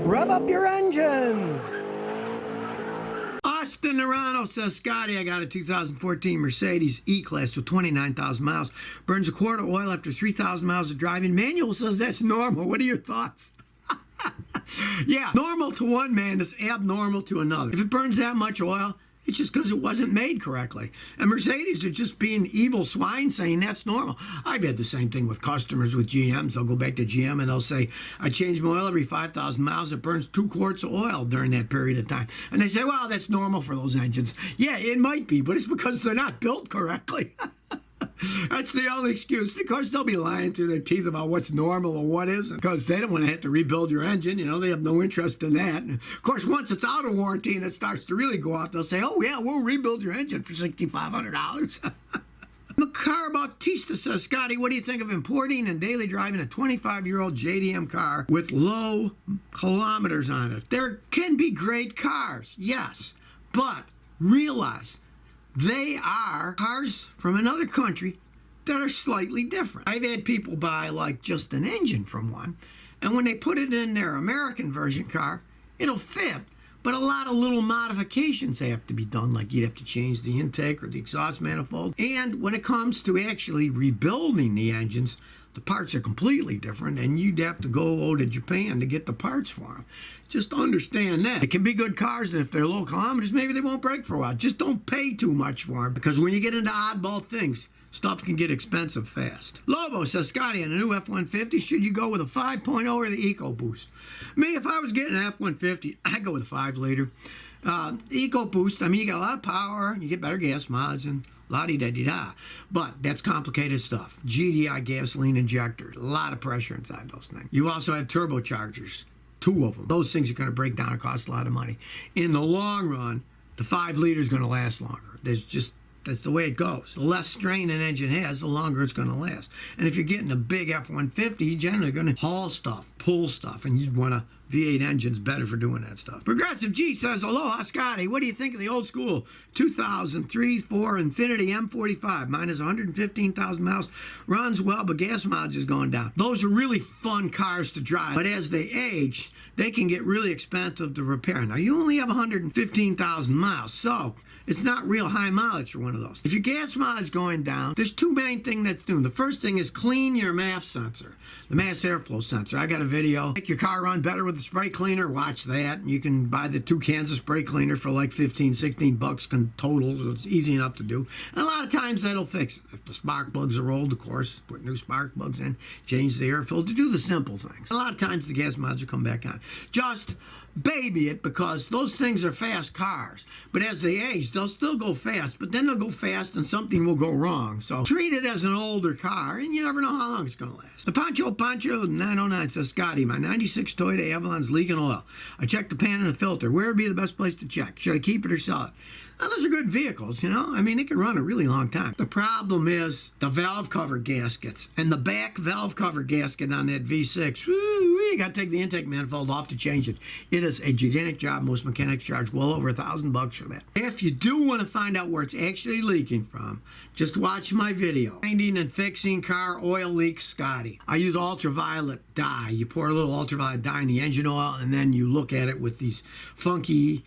Rev up your engines! Austin Nerano says, Scotty, I got a 2014 Mercedes E-Class with 29,000 miles. Burns a quart of oil after 3,000 miles of driving. Manual says that's normal. What are your thoughts? Yeah, normal to one man is abnormal to another. If it burns that much oil, it's just because it wasn't made correctly. And Mercedes are just being evil swine saying that's normal. I've had the same thing with customers with GMs. They'll go back to GM and they'll say, I change my oil every 5,000 miles. It burns 2 quarts of oil during that period of time. And they say, well, that's normal for those engines. Yeah, it might be, but it's because they're not built correctly. That's the only excuse. Of course, they'll be lying through their teeth about what's normal or what isn't, because they don't want to have to rebuild your engine. You know, they have no interest in that. And of course, once it's out of warranty and it starts to really go out, they'll say, oh, yeah, we'll rebuild your engine for $6,500. Macar Bautista says, Scotty, what do you think of importing and daily driving a 25-year-old JDM car with low kilometers on it? There can be great cars, yes, but realize they are cars from another country that are slightly different. I've had people buy like just an engine from one, and when they put it in their American version car, it'll fit. But a lot of little modifications have to be done, like you'd have to change the intake or the exhaust manifold. And when it comes to actually rebuilding the engines, the parts are completely different, and you'd have to go to Japan to get the parts for them. Just understand that. It can be good cars, and if they're low kilometers, maybe they won't break for a while. Just don't pay too much for them, because when you get into oddball things, stuff can get expensive fast. Lobo says, Scotty, on a new F-150, should you go with a 5.0 or the EcoBoost? Me, if I was getting an F-150, I'd go with a 5-liter. EcoBoost, I mean, you get a lot of power, you get better gas mileage, and la-di-da-di-da. But that's complicated stuff. GDI gasoline injectors, a lot of pressure inside those things. You also have turbochargers, 2 of them. Those things are going to break down and cost a lot of money. In the long run, the 5 liter is going to last longer. That's the way it goes. The less strain an engine has, the longer it's going to last. And if you're getting a big F-150, you're generally going to haul stuff, pull stuff, and you'd want a V8 engine's better for doing that stuff. Progressive G says, aloha, Scotty. What do you think of the old school 2003-4 Infiniti M45? Mine is 115,000 miles. Runs well, but gas mileage is going down. Those are really fun cars to drive, but as they age, they can get really expensive to repair. Now, you only have 115,000 miles, so it's not real high mileage for one of those. If your gas mileage going down, there's 2 main things that's doing. The first thing is clean your MAF sensor, the mass airflow sensor. I got a video. Make your car run better with the spray cleaner. Watch that. You can buy the 2 cans of spray cleaner for like 15, 16 bucks total, so it's easy enough to do. And a lot of times that'll fix it. If the spark plugs are old, of course, put new spark plugs in, change the air filter, do the simple things. A lot of times the gas mileage will come back on. Just baby it, because those things are fast cars. But as they age, they'll still go fast, but then they'll go fast and something will go wrong. So treat it as an older car, and you never know how long it's going to last. The Pancho 909 says, Scotty, my 96 Toyota Avalon's leaking oil. I checked the pan and the filter. Where would be the best place to check? Should I keep it or sell it? Now, those are good vehicles, you know? I mean, they can run a really long time. The problem is the valve cover gaskets. And the back valve cover gasket on that V6, you got to take the intake manifold off to change it. It is a gigantic job. Most mechanics charge well over $1,000 for that. If you do want to find out where it's actually leaking from, just watch my video. Finding and fixing car oil leaks, Scotty. I use ultraviolet dye. You pour a little ultraviolet dye in the engine oil, and then you look at it with these funky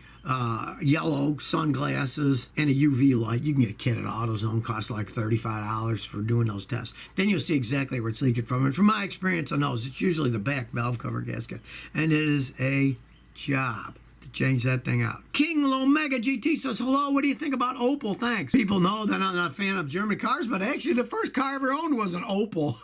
yellow sunglasses and a UV light. You can get a kit at AutoZone, costs like $35 for doing those tests. Then you'll see exactly where it's leaking from. And from my experience on those, it's usually the back valve cover gasket. And it is a job to change that thing out. King Lomega GT says, hello, what do you think about Opel? Thanks. People know that I'm not a fan of German cars, but actually the first car I ever owned was an Opel.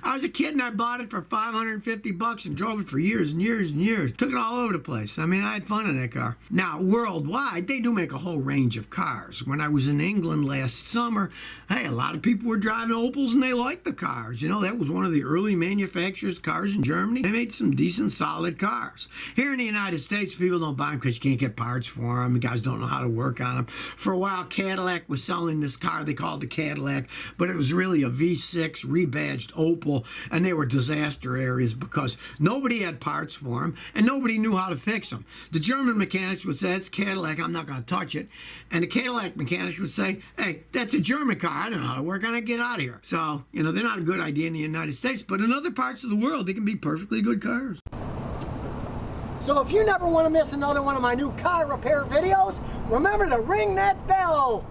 I was a kid and I bought it for $550 and drove it for years and years and years. Took it all over the place. I mean, I had fun in that car. Now, worldwide, they do make a whole range of cars. When I was in England last summer, hey, a lot of people were driving Opels and they liked the cars. You know, that was one of the early manufacturers' cars in Germany. They made some decent, solid cars. Here in the United States, people don't buy them because you can't get parts for them. The guys don't know how to work on them. For a while, Cadillac was selling this car. They called it the Cadillac, but it was really a V6 rebadged Opel, and they were disaster areas because nobody had parts for them and nobody knew how to fix them. The German mechanics would say, it's Cadillac, I'm not going to touch it. And the Cadillac mechanics would say, hey, that's a German car, I don't know how to work on it, get out of here. So, you know, they're not a good idea in the United States, but in other parts of the world, they can be perfectly good cars. So if you never want to miss another one of my new car repair videos, remember to ring that bell.